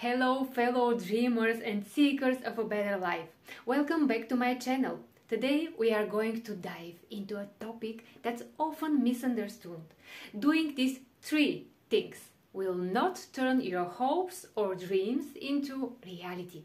Hello fellow dreamers and seekers of a better life. Welcome back to my channel. Today we are going to dive into a topic that's often misunderstood. Doing these 3 things will not turn your hopes or dreams into reality.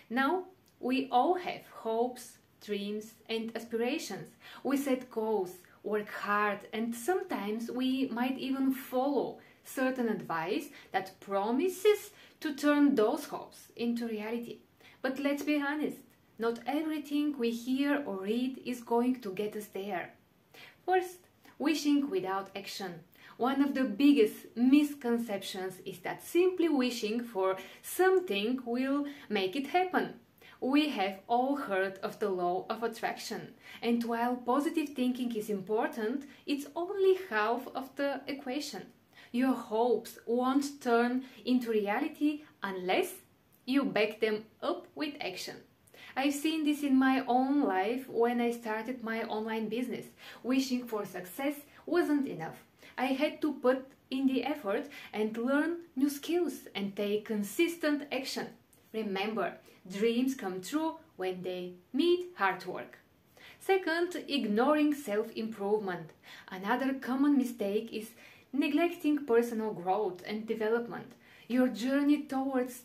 Now, we all have hopes, dreams and aspirations. We set goals, work hard, and sometimes we might even follow certain advice that promises to turn those hopes into reality. But let's be honest, not everything we hear or read is going to get us there. First, wishing without action. One of the biggest misconceptions is that simply wishing for something will make it happen. We have all heard of the law of attraction, and while positive thinking is important, it's only half of the equation. Your hopes won't turn into reality unless you back them up with action. I've seen this in my own life when I started my online business. Wishing for success wasn't enough. I had to put in the effort and learn new skills and take consistent action. Remember, dreams come true when they meet hard work. Second, ignoring self-improvement. Another common mistake is neglecting personal growth and development. Your journey towards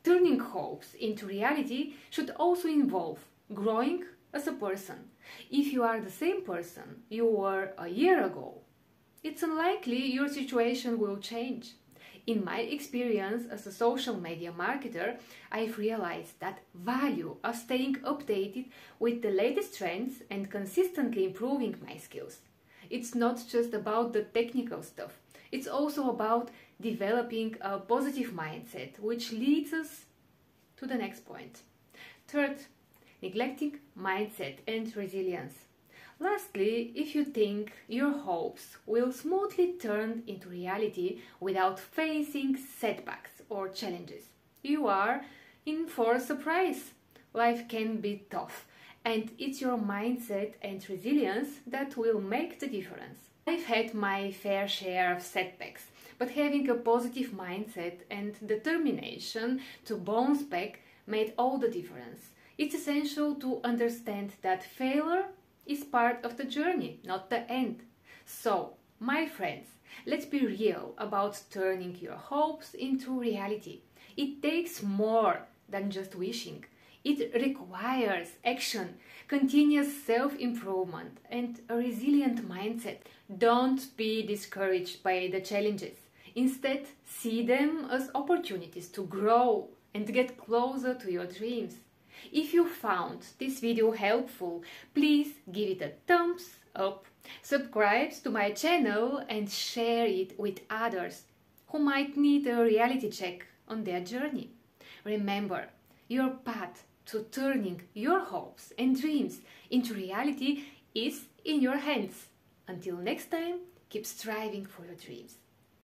turning hopes into reality should also involve growing as a person. If you are the same person you were a year ago, it's unlikely your situation will change. In my experience as a social media marketer, I've realized that value of staying updated with the latest trends and consistently improving my skills. It's not just about the technical stuff, it's also about developing a positive mindset, which leads us to the next point. Third, neglecting mindset and resilience. Lastly, if you think your hopes will smoothly turn into reality without facing setbacks or challenges, you are in for a surprise. Life can be tough, and it's your mindset and resilience that will make the difference. I've had my fair share of setbacks, but having a positive mindset and determination to bounce back made all the difference. It's essential to understand that failure is part of the journey, not the end. So, my friends, let's be real about turning your hopes into reality. It takes more than just wishing. It requires action, continuous self-improvement, and a resilient mindset. Don't be discouraged by the challenges. Instead, see them as opportunities to grow and get closer to your dreams. If you found this video helpful, please give it a thumbs up, subscribe to my channel and share it with others who might need a reality check on their journey. Remember, your path to turning your hopes and dreams into reality is in your hands. Until next time, keep striving for your dreams.